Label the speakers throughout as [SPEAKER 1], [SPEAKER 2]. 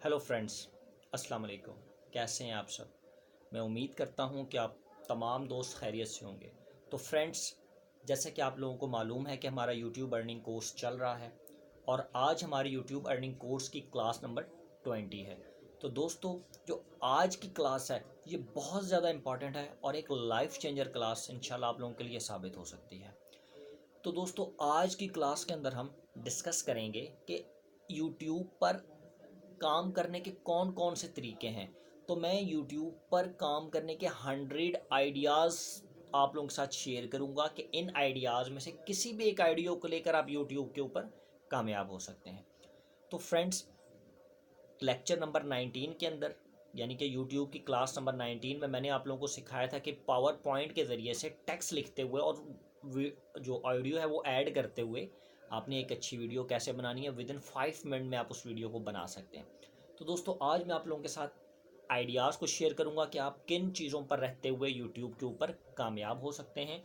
[SPEAKER 1] Hello friends, अस्सलाम वालेकुम। कैसे हैं आप सब? मैं उम्मीद करता हूं कि आप तमाम दोस्त खैरियत से होंगे। तो फ्रेंड्स, जैसे कि आप लोगों को मालूम है कि हमारा यूट्यूब अर्निंग कोर्स चल रहा है और आज हमारी यूट्यूब अर्निंग कोर्स की क्लास नंबर 20 है। तो दोस्तों, जो आज की क्लास है ये बहुत ज़्यादा इम्पॉर्टेंट है और एक लाइफ चेंजर क्लास इंशाल्लाह आप लोगों के लिए साबित हो सकती है। तो दोस्तों, आज की क्लास के अंदर हम डिस्कस करेंगे कि यूट्यूब पर काम करने के कौन कौन से तरीके हैं। तो मैं यूट्यूब पर काम करने के 100 आइडियाज़ आप लोगों के साथ शेयर करूंगा कि इन आइडियाज़ में से किसी भी एक आइडिया को लेकर आप यूट्यूब के ऊपर कामयाब हो सकते हैं। तो फ्रेंड्स, लेक्चर नंबर 19 के अंदर, यानी कि यूट्यूब की क्लास नंबर 19 में मैंने आप लोगों को सिखाया था कि पावर पॉइंट के ज़रिए से टेक्स्ट लिखते हुए और जो ऑडियो है वो ऐड करते हुए आपने एक अच्छी वीडियो कैसे बनानी है। विद इन 5 मिनट में आप उस वीडियो को बना सकते हैं। तो दोस्तों, आज मैं आप लोगों के साथ आइडियाज़ को शेयर करूंगा कि आप किन चीज़ों पर रहते हुए यूट्यूब के ऊपर कामयाब हो सकते हैं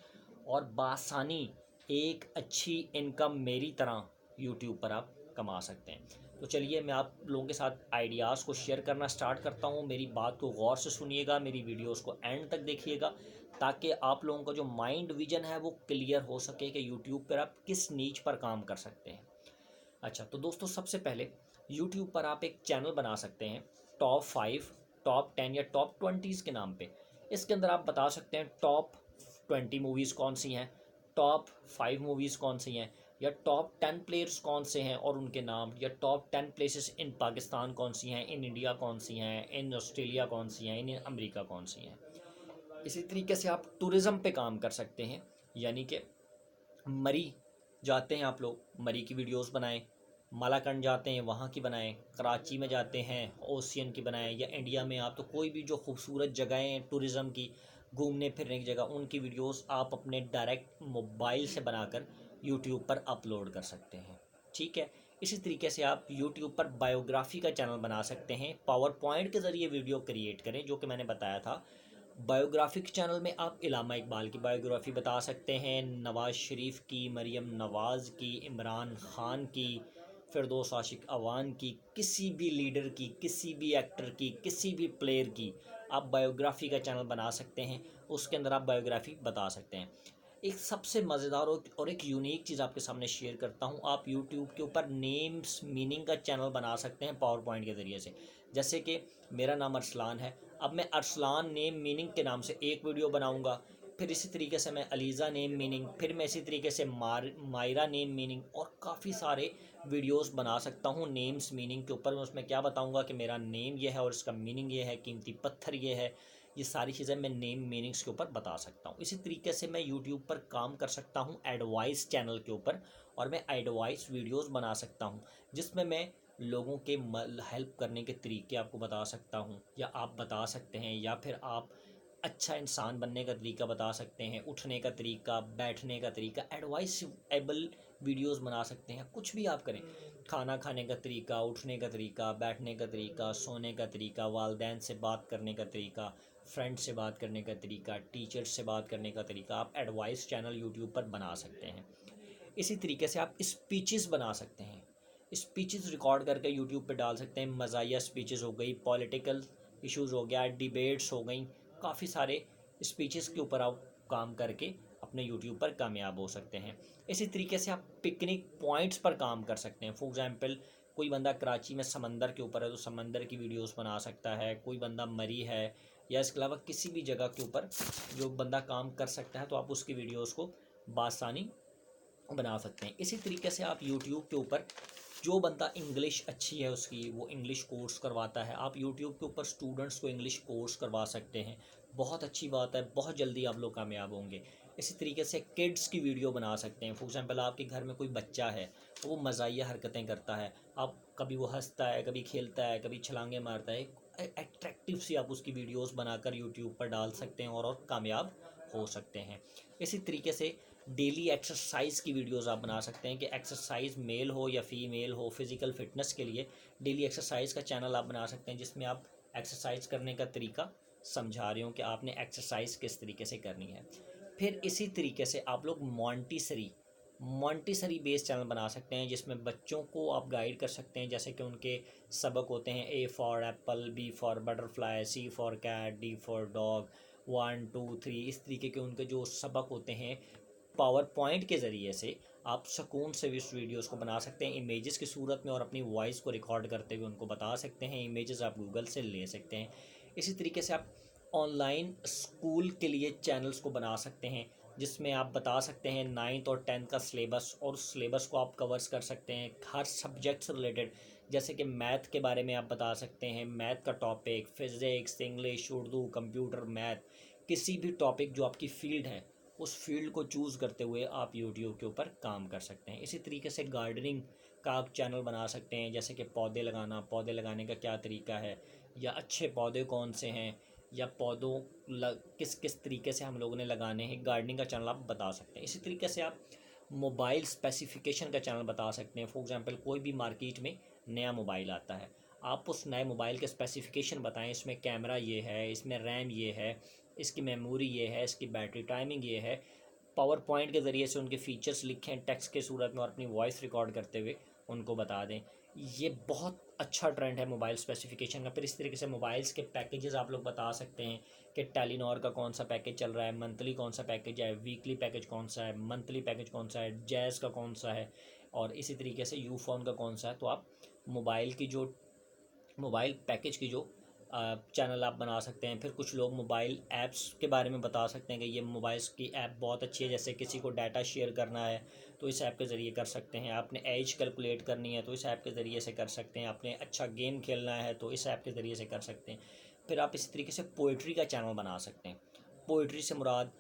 [SPEAKER 1] और बासानी एक अच्छी इनकम मेरी तरह यूट्यूब पर आप कमा सकते हैं। तो चलिए, मैं आप लोगों के साथ आइडियाज़ को शेयर करना स्टार्ट करता हूँ। मेरी बात को गौर से सुनिएगा, मेरी वीडियोस को एंड तक देखिएगा, ताकि आप लोगों का जो माइंड विजन है वो क्लियर हो सके कि यूट्यूब पर आप किस नीच पर काम कर सकते हैं। अच्छा, तो दोस्तों, सबसे पहले यूट्यूब पर आप एक चैनल बना सकते हैं टॉप 5, टॉप 10 या टॉप 20 के नाम पे। इसके अंदर आप बता सकते हैं टॉप 20 मूवीज़ कौन सी हैं, टॉप 5 मूवीज़ कौन सी हैं, या टॉप 10 प्लेयर्स कौन से हैं और उनके नाम, या टॉप 10 प्लेसेस इन पाकिस्तान कौन सी हैं, इन इंडिया कौन सी हैं, इन ऑस्ट्रेलिया कौन सी हैं, इन अमेरिका कौन सी हैं। इसी तरीके से आप टूरिज़्म पे काम कर सकते हैं, यानी कि मरी जाते हैं आप लोग, मरी की वीडियोस बनाएं। मालाकंड जाते हैं, वहाँ की बनाएं। कराची में जाते हैं, ओशियन की बनाएं। या इंडिया में आप तो कोई भी जो खूबसूरत जगहें हैं टूरिज़्म की, घूमने फिरने की जगह, उनकी वीडियोस आप अपने डायरेक्ट मोबाइल से बनाकर यूट्यूब पर अपलोड कर सकते हैं। ठीक है। इसी तरीके से आप यूट्यूब पर बायोग्राफी का चैनल बना सकते हैं। पावर पॉइंट के ज़रिए वीडियो क्रिएट करें, जो कि मैंने बताया था। बायोग्राफिक चैनल में आप इलामा इकबाल की बायोग्राफ़ी बता सकते हैं, नवाज़ शरीफ की, मरीम नवाज़ की, इमरान ख़ान की, फिरदौस आशिक अवान की, किसी भी लीडर की, किसी भी एक्टर की, किसी भी प्लेयर की आप बायोग्राफ़ी का चैनल बना सकते हैं। उसके अंदर आप बायोग्राफ़ी बता सकते हैं। एक सबसे मज़ेदार और एक यूनिक चीज़ आपके सामने शेयर करता हूँ। आप यूट्यूब के ऊपर नेम्स मीनिंग का चैनल बना सकते हैं पावर पॉइंट के ज़रिए से। जैसे कि मेरा नाम अरसलान है, अब मैं अरसलान नेम मीनिंग के नाम से एक वीडियो बनाऊंगा। फिर इसी तरीके से मैं अलीज़ा नेम मीनिंग, फिर मैं इसी तरीके से मायरा नेम मीनिंग और काफ़ी सारे वीडियोस बना सकता हूँ नेम्स मीनिंग के ऊपर। मैं उसमें क्या बताऊँगा कि मेरा नेम ये है और इसका मीनिंग ये है, कीमती पत्थर ये है। ये सारी चीज़ें मैं नेम मीनिंग्स के ऊपर बता सकता हूँ। इसी तरीके से मैं यूट्यूब पर काम कर सकता हूँ एडवाइस चैनल के ऊपर, और मैं एडवाइस वीडियोस बना सकता हूँ जिसमें मैं लोगों के हेल्प करने के तरीके आपको बता सकता हूँ, या आप बता सकते हैं, या फिर आप अच्छा इंसान बनने का तरीका बता सकते हैं, उठने का तरीका, बैठने का तरीका, एडवाइसेबल वीडियोस बना सकते हैं। कुछ भी आप करें, खाना खाने का तरीका, उठने का तरीका, बैठने का तरीका, सोने का तरीका, वालदैन से बात करने का तरीका, फ्रेंड से बात करने का तरीका, टीचर से बात करने का तरीका, आप एडवाइस चैनल यूट्यूब पर बना सकते हैं। इसी तरीके से आप स्पीचेस बना सकते हैं। स्पीचेस रिकॉर्ड करके यूट्यूब पे डाल सकते हैं। मज़ाहिया स्पीचेस हो गई, पॉलिटिकल इश्यूज़ हो गया, डिबेट्स हो गई, काफ़ी सारे स्पीचेस के ऊपर आप काम करके अपने यूट्यूब पर कामयाब हो सकते हैं। इसी तरीके से आप पिकनिक पॉइंट्स पर काम कर सकते हैं। फॉर एग्ज़ाम्पल, कोई बंदा कराची में समंदर के ऊपर है तो समंदर की वीडियोस बना सकता है। कोई बंदा मरी है या इसके अलावा किसी भी जगह के ऊपर जो बंदा काम कर सकता है तो आप उसकी वीडियोस को बासानी बना सकते हैं। इसी तरीके से आप यूट्यूब के ऊपर, जो बंदा इंग्लिश अच्छी है उसकी, वो इंग्लिश कोर्स करवाता है, आप यूट्यूब के ऊपर स्टूडेंट्स को इंग्लिश कोर्स करवा सकते हैं। बहुत अच्छी बात है, बहुत जल्दी आप लोग कामयाब होंगे। इसी तरीके से किड्स की वीडियो बना सकते हैं। फॉर एग्ज़ाम्पल, आपके घर में कोई बच्चा है, वो मज़ाहिया हरकतें करता है, आप कभी वो हंसता है, कभी खेलता है, कभी छलांगे मारता है, एट्रैक्टिव सी आप उसकी वीडियोस बनाकर यूट्यूब पर डाल सकते हैं और कामयाब हो सकते हैं। इसी तरीके से डेली एक्सरसाइज की वीडियोस आप बना सकते हैं कि एक्सरसाइज मेल हो या फीमेल हो, फिज़िकल फिटनेस के लिए डेली एक्सरसाइज का चैनल आप बना सकते हैं जिसमें आप एक्सरसाइज करने का तरीका समझा रहे हो कि आपने एक्सरसाइज किस तरीके से करनी है। फिर इसी तरीके से आप लोग मॉन्टेसरी बेस्ड चैनल बना सकते हैं जिसमें बच्चों को आप गाइड कर सकते हैं, जैसे कि उनके सबक होते हैं A for apple, B for butterfly, C for cat, D for dog, 1 2 3, इस तरीके के उनके जो सबक होते हैं पावर पॉइंट के ज़रिए से आप सुकून से इस वीडियोस को बना सकते हैं इमेजेस की सूरत में, और अपनी वॉइस को रिकॉर्ड करते हुए उनको बता सकते हैं। इमेजेस आप गूगल से ले सकते हैं। इसी तरीके से आप ऑनलाइन स्कूल के लिए चैनल्स को बना सकते हैं जिसमें आप बता सकते हैं 9th और 10th का सिलेबस, और उस सिलेबस को आप कवर्स कर सकते हैं हर सब्जेक्ट से रिलेटेड। जैसे कि मैथ के बारे में आप बता सकते हैं, मैथ का topic, physics, English, Urdu, computer, math, किसी भी टॉपिक जो आपकी फ़ील्ड है उस फील्ड को चूज़ करते हुए आप यूट्यूब के ऊपर काम कर सकते हैं। इसी तरीके से गार्डनिंग का आप चैनल बना सकते हैं, जैसे कि पौधे लगाना, पौधे लगाने का क्या तरीका है, या अच्छे पौधे कौन से हैं, या पौधों किस किस तरीके से हम लोगों ने लगाने हैं, गार्डनिंग का चैनल आप बता सकते हैं। इसी तरीके से आप मोबाइल स्पेसिफिकेशन का चैनल बता सकते हैं। फॉर एग्जांपल कोई भी मार्केट में नया मोबाइल आता है, आप उस नए मोबाइल के स्पेसिफिकेशन बताएं, इसमें कैमरा ये है, इसमें रैम ये है, इसकी मेमोरी ये है, इसकी बैटरी टाइमिंग ये है। पावर पॉइंट के ज़रिए से उनके फीचर्स लिखें टेक्स्ट के सूरत में, और अपनी वॉइस रिकॉर्ड करते हुए उनको बता दें। ये बहुत अच्छा ट्रेंड है मोबाइल स्पेसिफिकेशन का। फिर इस तरीके से मोबाइल्स के पैकेजेस आप लोग बता सकते हैं कि टेलीनॉर का कौन सा पैकेज चल रहा है, मंथली कौन सा पैकेज है, वीकली पैकेज कौन सा है, मंथली पैकेज कौन सा है, जैज़ का कौन सा है, और इसी तरीके से यूफोन का कौन सा है। तो आप मोबाइल की जो मोबाइल पैकेज की जो चैनल आप बना सकते हैं। फिर कुछ लोग मोबाइल ऐप्स के बारे में बता सकते हैं कि ये मोबाइल्स की ऐप बहुत अच्छी है, जैसे किसी को डाटा शेयर करना है तो इस ऐप के ज़रिए कर सकते हैं, आपने एज कैलकुलेट करनी है तो इस ऐप के ज़रिए से कर सकते हैं, आपने अच्छा गेम खेलना है तो इस ऐप के ज़रिए से कर सकते हैं। फिर आप इसी तरीके से पोइट्री का चैनल बना सकते हैं। पोइट्री से मुराद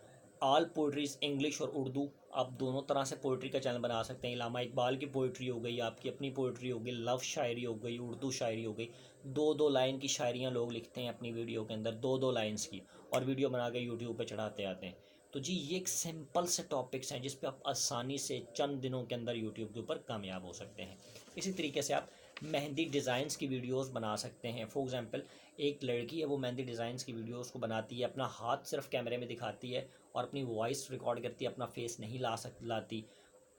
[SPEAKER 1] ऑल पोइट्रीज, इंग्लिश और उर्दू, आप दोनों तरह से पोइट्री का चैनल बना सकते हैं। इलामा इकबाल की पोइट्री हो गई, आपकी अपनी पोइट्री हो गई, लव शायरी हो गई, उर्दू शायरी हो गई। 2-2 लाइन की शायरियाँ लोग लिखते हैं अपनी वीडियो के अंदर, 2-2 लाइन्स की, और वीडियो बना के यूट्यूब पे चढ़ाते आते हैं। तो जी ये एक सिंपल से टॉपिक्स हैं जिस पे आप आसानी से चंद दिनों के अंदर यूट्यूब के ऊपर कामयाब हो सकते हैं। इसी तरीके से आप मेहंदी डिज़ाइंस की वीडियोस बना सकते हैं। फॉर एग्जांपल एक लड़की है, वो मेहंदी डिज़ाइंस की वीडियोस को बनाती है, अपना हाथ सिर्फ कैमरे में दिखाती है और अपनी वॉइस रिकॉर्ड करती है, अपना फेस नहीं लाती।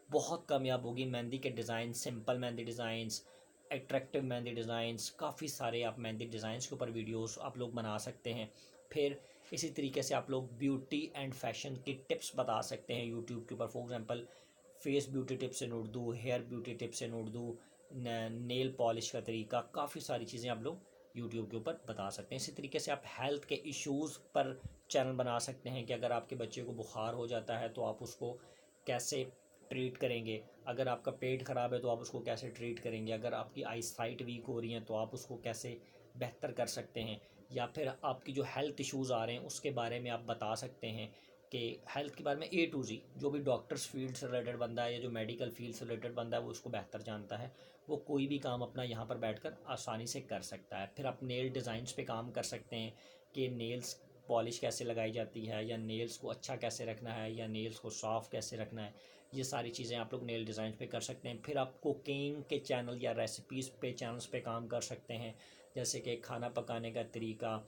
[SPEAKER 1] बहुत कामयाब होगी। मेहंदी के design, simple mehndi designs, attractive mehndi designs, काफ़ी सारे आप मेहंदी डिज़ाइंस के ऊपर वीडियोस आप लोग बना सकते हैं। फिर इसी तरीके से आप लोग ब्यूटी एंड फैशन की टिप्स बता सकते हैं यूट्यूब के ऊपर। For example face beauty tips in Urdu, hair beauty tips in Urdu, nail polish का तरीका, काफ़ी सारी चीज़ें आप लोग यूट्यूब के ऊपर बता सकते हैं। इसी तरीके से आप हेल्थ के इश्यूज़ पर चैनल बना सकते हैं कि अगर आपके बच्चे को बुखार हो जाता है तो आप उसको कैसे ट्रीट करेंगे, अगर आपका पेट ख़राब है तो आप उसको कैसे ट्रीट करेंगे, अगर आपकी आई साइट वीक हो रही है तो आप उसको कैसे बेहतर कर सकते हैं, या फिर आपकी जो हेल्थ इश्यूज़ आ रहे हैं उसके बारे में आप बता सकते हैं कि हेल्थ के बारे में A to Z, जो भी डॉक्टर्स फील्ड से रिलेटेड बंदा है या जो मेडिकल फील्ड से रिलेटेड बंदा है वो उसको बेहतर जानता है, वो कोई भी काम अपना यहाँ पर बैठकर आसानी से कर सकता है। फिर आप नेल डिज़ाइंस पे काम कर सकते हैं कि नेल्स पॉलिश कैसे लगाई जाती है, या नेल्स को अच्छा कैसे रखना है, या नेल्स को साफ़ कैसे रखना है। ये सारी चीज़ें आप लोग नेल डिज़ाइन पे कर सकते हैं। फिर आप कुकिंग के चैनल या रेसिपीज़ पे चैनल्स पे काम कर सकते हैं, जैसे कि खाना पकाने का तरीका,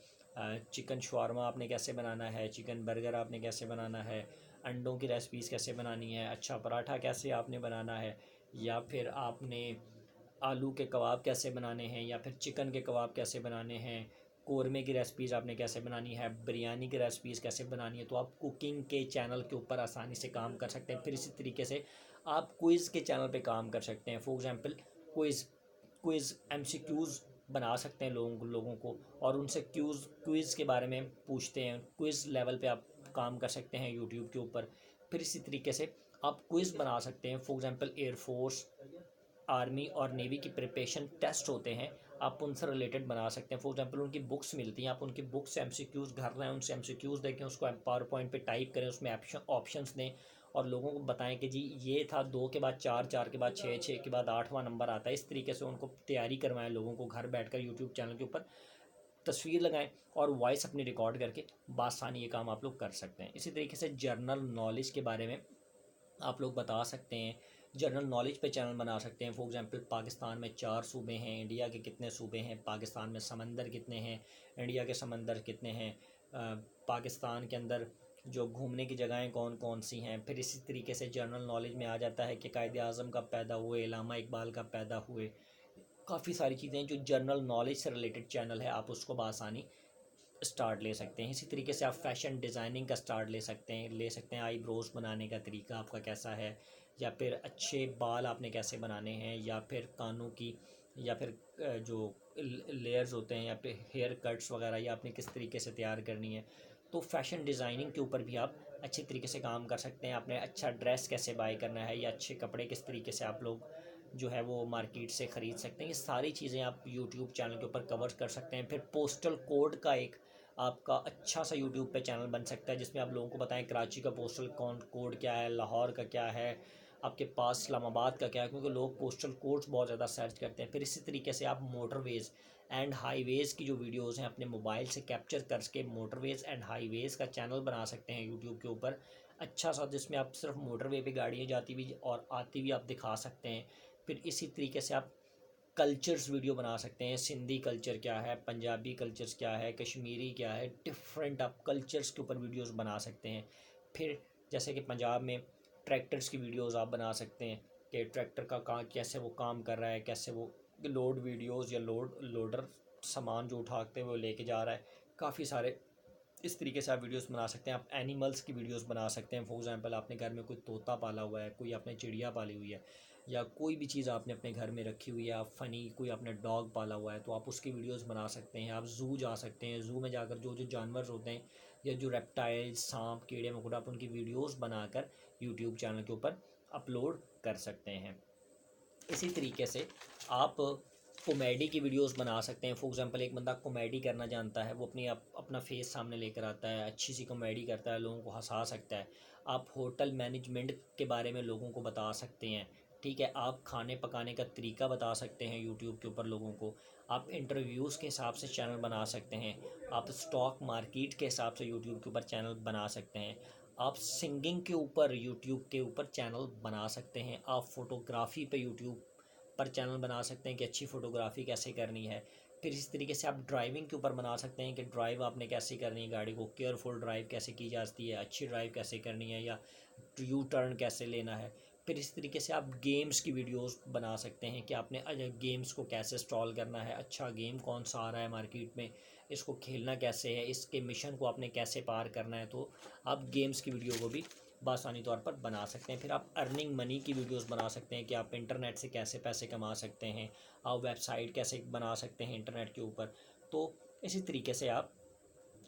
[SPEAKER 1] चिकन शवारमा आपने कैसे बनाना है, चिकन बर्गर आपने कैसे बनाना है, अंडों की रेसिपीज़ कैसे बनानी है, अच्छा पराठा कैसे आपने बनाना है, या फिर आपने आलू के कबाब कैसे बनाने हैं, या फिर चिकन के कबाब कैसे बनाने हैं, कौरमे की रेसिपीज़ आपने कैसे बनानी है, बिरयानी की रेसिपीज़ कैसे बनानी है। तो आप कुकिंग के चैनल के ऊपर आसानी से काम कर सकते हैं। फिर इसी तरीके से आप क्विज़ के चैनल पे काम कर सकते हैं। For example quiz quiz MCQs बना सकते हैं लोगों को, और उनसे क्विज़ के बारे में पूछते हैं। क्विज़ लेवल पे आप काम कर सकते हैं यूट्यूब के ऊपर। फिर इसी तरीके से आप क्विज़ बना सकते हैं। फॉर एग्जांपल एयरफोर्स, आर्मी और नेवी की प्रिपरेशन टेस्ट होते हैं, आप उनसे रिलेटेड बना सकते हैं। फॉर एग्जांपल उनकी बुक्स मिलती हैं, आप उनकी बुक से MCQs घर लाएँ, उनसे MCQs देखें, उसको पावर पॉइंट पे टाइप करें, उसमें ऑप्शंस दें और लोगों को बताएं कि जी ये था 2 के बाद 4, 4 के बाद 6, 6 के बाद 8वां नंबर आता है। इस तरीके से उनको तैयारी करवाएं, लोगों को घर बैठकर यूट्यूब चैनल के ऊपर तस्वीर लगाएं और वॉइस अपनी रिकॉर्ड करके बासानी ये काम आप लोग कर सकते हैं। इसी तरीके से जर्नल नॉलेज के बारे में आप लोग बता सकते हैं, जनरल नॉलेज पे चैनल बना सकते हैं। फॉर एग्जांपल पाकिस्तान में 4 सूबे हैं, इंडिया के कितने सूबे हैं, पाकिस्तान में समंदर कितने हैं, इंडिया के समंदर कितने हैं, पाकिस्तान के अंदर जो घूमने की जगहें कौन कौन सी हैं। फिर इसी तरीके से जनरल नॉलेज में आ जाता है कि कायद आज़म कब पैदा हुए, इलामा इकबाल कब पैदा हुए। काफ़ी सारी चीज़ें जो जनरल नॉलेज से रिलेटेड चैनल है, आप उसको बआसानी स्टार्ट ले सकते हैं। इसी तरीके से आप फैशन डिज़ाइनिंग का स्टार्ट ले सकते हैं आईब्रोज बनाने का तरीका आपका कैसा है, या फिर अच्छे बाल आपने कैसे बनाने हैं, या फिर कानों की, या फिर जो लेयर्स होते हैं, या फिर हेयर कट्स वगैरह, या आपने किस तरीके से तैयार करनी है। तो फैशन डिज़ाइनिंग के ऊपर भी आप अच्छे तरीके से काम कर सकते हैं। आपने अच्छा ड्रेस कैसे बाय करना है, या अच्छे कपड़े किस तरीके से आप लोग जो है वो मार्केट से ख़रीद सकते हैं, ये सारी चीज़ें आप यूट्यूब चैनल के ऊपर कवर कर सकते हैं। फिर पोस्टल कोड का एक आपका अच्छा सा यूट्यूब पे चैनल बन सकता है, जिसमें आप लोगों को बताएं कराची का पोस्टल कोड क्या है, लाहौर का क्या है, आपके पास इस्लामाबाद का क्या है, क्योंकि लोग पोस्टल कोड्स बहुत ज़्यादा सर्च करते हैं। फिर इसी तरीके से आप मोटरवेज़ एंड हाईवेज़ की जो वीडियोज़ हैं अपने मोबाइल से कैप्चर करके मोटरवेज़ एंड हाईवेज़ का चैनल बना सकते हैं यूट्यूब के ऊपर अच्छा सा, जिसमें आप सिर्फ मोटरवे पे गाड़ियाँ जाती हुई और आती हुई आप दिखा सकते हैं। फिर इसी तरीके से आप कल्चर्स वीडियो बना सकते हैं। सिंधी कल्चर क्या है, पंजाबी कल्चर्स क्या है, कश्मीरी क्या है, डिफरेंट आप कल्चर्स के ऊपर वीडियोस बना सकते हैं। फिर जैसे कि पंजाब में ट्रैक्टर्स की वीडियोस आप बना सकते हैं कि ट्रैक्टर का कैसे वो काम कर रहा है, कैसे वो लोड वीडियोस या लोडर सामान जो उठाते हुए वो लेके जा रहा है। काफ़ी सारे इस तरीके से आप वीडियोस बना सकते हैं। आप एनिमल्स की वीडियोस बना सकते हैं। फॉर एग्जांपल आपने घर में कोई तोता पाला हुआ है, कोई आपने चिड़िया पाली हुई है, या कोई भी चीज़ आपने अपने घर में रखी हुई है, आप फ़नी कोई आपने डॉग पाला हुआ है, तो आप उसकी वीडियोस बना सकते हैं। आप ज़ू जा सकते हैं, ज़ू में जाकर जो जो जानवर होते हैं या जो रेप्टाइल्स, सांप, कीड़े मकोड़े, आप उनकी वीडियोस बनाकर यूट्यूब चैनल के ऊपर अपलोड कर सकते हैं। इसी तरीके से आप कॉमेडी की वीडियोस बना सकते हैं। फॉर एग्जांपल एक बंदा कॉमेडी करना जानता है, वो अपना फेस सामने लेकर आता है, अच्छी सी कॉमेडी करता है, लोगों को हंसा सकता है। आप होटल मैनेजमेंट के बारे में लोगों को बता सकते हैं, ठीक है। आप खाने पकाने का तरीका बता सकते हैं यूट्यूब के ऊपर लोगों को। आप इंटरव्यूज़ के हिसाब से चैनल बना सकते हैं। आप स्टॉक मार्केट के हिसाब से यूट्यूब के ऊपर चैनल बना सकते हैं। आप सिंगिंग के ऊपर यूट्यूब के ऊपर चैनल बना सकते हैं। आप फ़ोटोग्राफ़ी पे यूट्यूब पर चैनल बना सकते हैं कि अच्छी फ़ोटोग्राफ़ी कैसे करनी है। फिर इस तरीके से आप ड्राइविंग के ऊपर बना सकते हैं कि ड्राइव आपने कैसे करनी है, गाड़ी को केयरफुल ड्राइव कैसे की जाती है, अच्छी ड्राइव कैसे करनी है, या यू टर्न कैसे लेना है। फिर इस तरीके से आप गेम्स की वीडियोस बना सकते हैं कि आपने गेम्स को कैसे इंस्टॉल करना है, अच्छा गेम कौन सा आ रहा है मार्केट में, इसको खेलना कैसे है, इसके मिशन को आपने कैसे पार करना है। तो आप गेम्स की वीडियो को भी बआसानी तौर पर बना सकते हैं। फिर आप अर्निंग मनी की वीडियोस बना सकते हैं कि आप इंटरनेट से कैसे पैसे कमा सकते हैं, आप वेबसाइट कैसे बना सकते हैं इंटरनेट के ऊपर। तो इसी तरीके से आप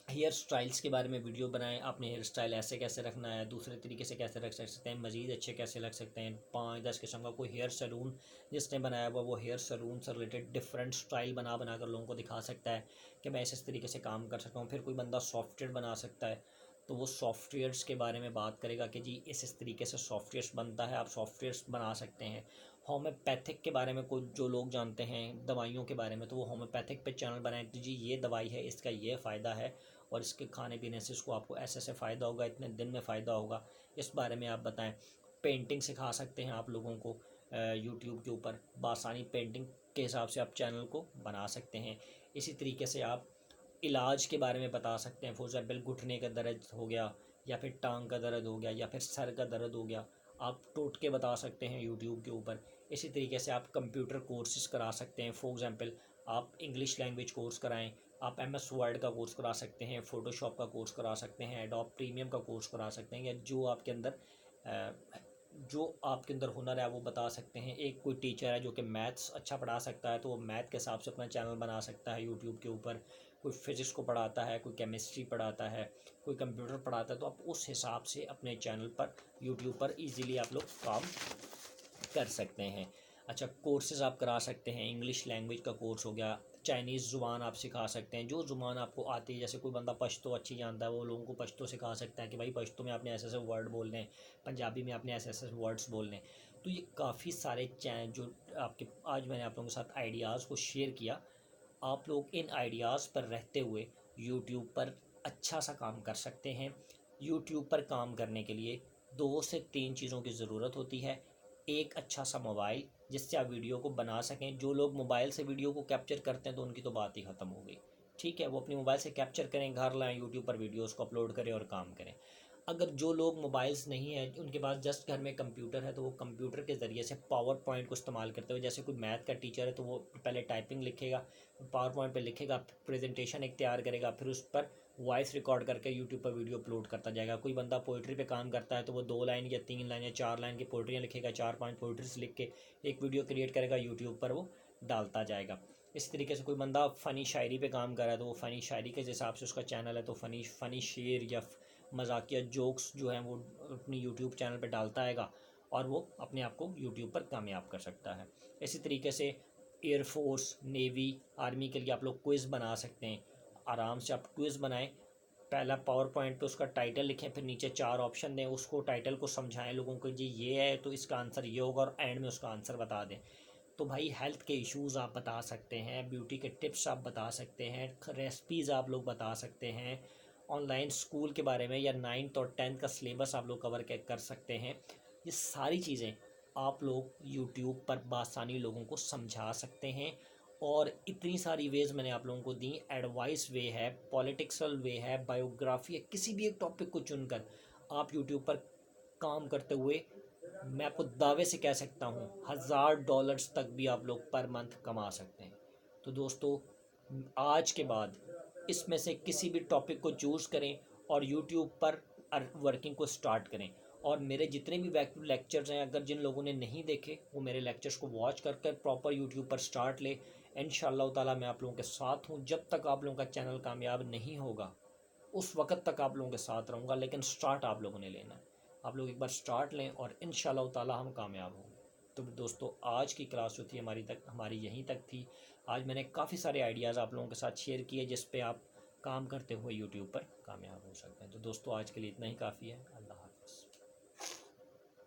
[SPEAKER 1] हेयर स्टाइल्स के बारे में वीडियो बनाएं, आपने हेयर स्टाइल ऐसे कैसे रखना है, दूसरे तरीके से कैसे रख सकते हैं, मज़ीद अच्छे कैसे लग सकते हैं। 5-10 किस्म का कोई हेयर सलून जिसने बनाया हुआ, वो हेयर सलून से रिलेटेड डिफरेंट स्टाइल बना कर लोगों को दिखा सकता है कि मैं इस तरीके से काम कर सकता हूँ। फिर कोई बंदा सॉफ्टवेयर बना सकता है, तो वो सॉफ्टवेयर्स के बारे में बात करेगा कि जी इस तरीके से सॉफ्टवेयर्स बनता है, आप सॉफ्टवेयर्स बना सकते हैं। होम्योपैथिक के बारे में कुछ जो लोग जानते हैं, दवाइयों के बारे में, तो वो होम्योपैथिक पे चैनल बनाएं कि जी ये दवाई है, इसका ये फ़ायदा है, और इसके खाने पीने से इसको आपको ऐसे ऐसे फ़ायदा होगा, इतने दिन में फ़ायदा होगा, इस बारे में आप बताएं। पेंटिंग सिखा सकते हैं आप लोगों को यूट्यूब के ऊपर बआसानी, पेंटिंग के हिसाब से आप चैनल को बना सकते हैं। इसी तरीके से आप इलाज के बारे में बता सकते हैं। फॉर एग्जाम्पल घुटने का दर्द हो गया, या फिर टांग का दर्द हो गया, या फिर सर का दर्द हो गया, आप टोटके बता सकते हैं यूट्यूब के ऊपर। इसी तरीके से आप कंप्यूटर कोर्सेज करा सकते हैं। फॉर एग्जांपल आप इंग्लिश लैंग्वेज कोर्स कराएं, आप MS वर्ड का कोर्स करा सकते हैं, फ़ोटोशॉप का कोर्स करा सकते हैं, एडोब प्रीमियम का कोर्स करा सकते हैं, या जो आपके अंदर हुनर है वो बता सकते हैं। एक कोई टीचर है जो कि मैथ्स अच्छा पढ़ा सकता है, तो वो मैथ के हिसाब से अपना चैनल बना सकता है यूट्यूब के ऊपर। कोई फिज़िक्स को पढ़ाता है, कोई केमिस्ट्री पढ़ाता है, कोई कंप्यूटर पढ़ाता है, तो आप उस हिसाब से अपने चैनल पर यूट्यूब पर ईज़िली आप लोग काम कर सकते हैं। अच्छा, कोर्सेज़ आप करा सकते हैं। इंग्लिश लैंग्वेज का कोर्स हो गया, चाइनीज़ ज़ुबान आप सिखा सकते हैं, जो ज़ुबान आपको आती है। जैसे कोई बंदा पश्तो अच्छी जानता है, वो लोगों को पश्तो सिखा सकता है कि भाई पश्तो में आपने ऐसे ऐसे वर्ड बोलने हैं, पंजाबी में आपने ऐसे ऐसे वर्ड्स बोलने हैं। तो ये काफ़ी सारे जो आपके आज मैंने आप लोगों के साथ आइडियाज़ को शेयर किया। आप लोग इन आइडियाज़ पर रहते हुए यूट्यूब पर अच्छा सा काम कर सकते हैं। यूट्यूब पर काम करने के लिए 2 से 3 चीज़ों की ज़रूरत होती है। एक अच्छा सा मोबाइल जिससे आप वीडियो को बना सकें। जो लोग मोबाइल से वीडियो को कैप्चर करते हैं तो उनकी तो बात ही ख़त्म हो गई, ठीक है। वो अपनी मोबाइल से कैप्चर करें, घर लाएँ, यूट्यूब पर वीडियोज़ को अपलोड करें और काम करें। अगर जो लोग मोबाइल्स नहीं है, उनके पास जस्ट घर में कंप्यूटर है, तो वो कंप्यूटर के ज़रिए से पावर पॉइंट को इस्तेमाल करते हुए, जैसे कोई मैथ का टीचर है तो वो पहले टाइपिंग लिखेगा, पावर पॉइंट पर लिखेगा, प्रेजेंटेशन एक तैयार करेगा, फिर उस पर वॉइस रिकॉर्ड करके यूट्यूब पर वीडियो अपलोड करता जाएगा। कोई बंदा पोइट्री पे काम करता है तो वो 2 लाइन या 3 लाइन या 4 लाइन की पोइट्रियाँ लिखेगा, 4-5 पोइट्रीज लिख के एक वीडियो क्रिएट करेगा, यूट्यूब पर वो डालता जाएगा। इस तरीके से कोई बंदा फ़नी शायरी पे काम कर रहा है तो वो फ़नी शायरी के हिसाब से उसका चैनल है तो फ़नी शेर या मजाकिया जोक्स जो हैं वो अपनी यूट्यूब चैनल पे डालता आएगा और वो अपने आप को यूट्यूब पर कामयाब कर सकता है। इसी तरीके से एयरफोर्स, नेवी, आर्मी के लिए आप लोग क्विज़ बना सकते हैं। आराम से आप क्विज़ बनाएं, पहला पावर पॉइंट पे उसका टाइटल लिखें, फिर नीचे 4 ऑप्शन दें, उसको टाइटल को समझाएं लोगों को, जी ये है तो इसका आंसर ये होगा, और एंड में उसका आंसर बता दें। तो भाई हेल्थ के इश्यूज़ आप बता सकते हैं, ब्यूटी के टिप्स आप बता सकते हैं, रेसिपीज़ आप लोग बता सकते हैं, ऑनलाइन स्कूल के बारे में या 9th और 10th का सिलेबस आप लोग कवर कर सकते हैं। ये सारी चीज़ें आप लोग यूट्यूब पर बासानी लोगों को समझा सकते हैं। और इतनी सारी वेज़ मैंने आप लोगों को दी, एडवाइस वे है, पॉलिटिक्सल वे है, बायोग्राफी है, किसी भी एक टॉपिक को चुनकर आप यूट्यूब पर काम करते हुए मैं आपको दावे से कह सकता हूँ $1000 तक भी आप लोग पर मंथ कमा सकते हैं। तो दोस्तों, आज के बाद इसमें से किसी भी टॉपिक को चूज़ करें और यूट्यूब पर वर्किंग को स्टार्ट करें। और मेरे जितने भी लेक्चर्स हैं, अगर जिन लोगों ने नहीं देखे वो मेरे लेक्चर्स को वॉच कर कर प्रॉपर यूट्यूब पर स्टार्ट ले। इंशाअल्लाह ताला मैं आप लोगों के साथ हूँ, जब तक आप लोगों का चैनल कामयाब नहीं होगा उस वक्त तक आप लोगों के साथ रहूँगा, लेकिन स्टार्ट आप लोगों ने लेना है। आप लोग एक बार स्टार्ट लें और इंशाअल्लाह ताला हम कामयाब होंगे। तो दोस्तों, आज की क्लास जो थी हमारी यहीं तक थी। आज मैंने काफ़ी सारे आइडियाज़ आप लोगों के साथ शेयर किए जिस पे आप काम करते हुए यूट्यूब पर कामयाब हो सकते हैं। तो दोस्तों, आज के लिए इतना ही काफ़ी है।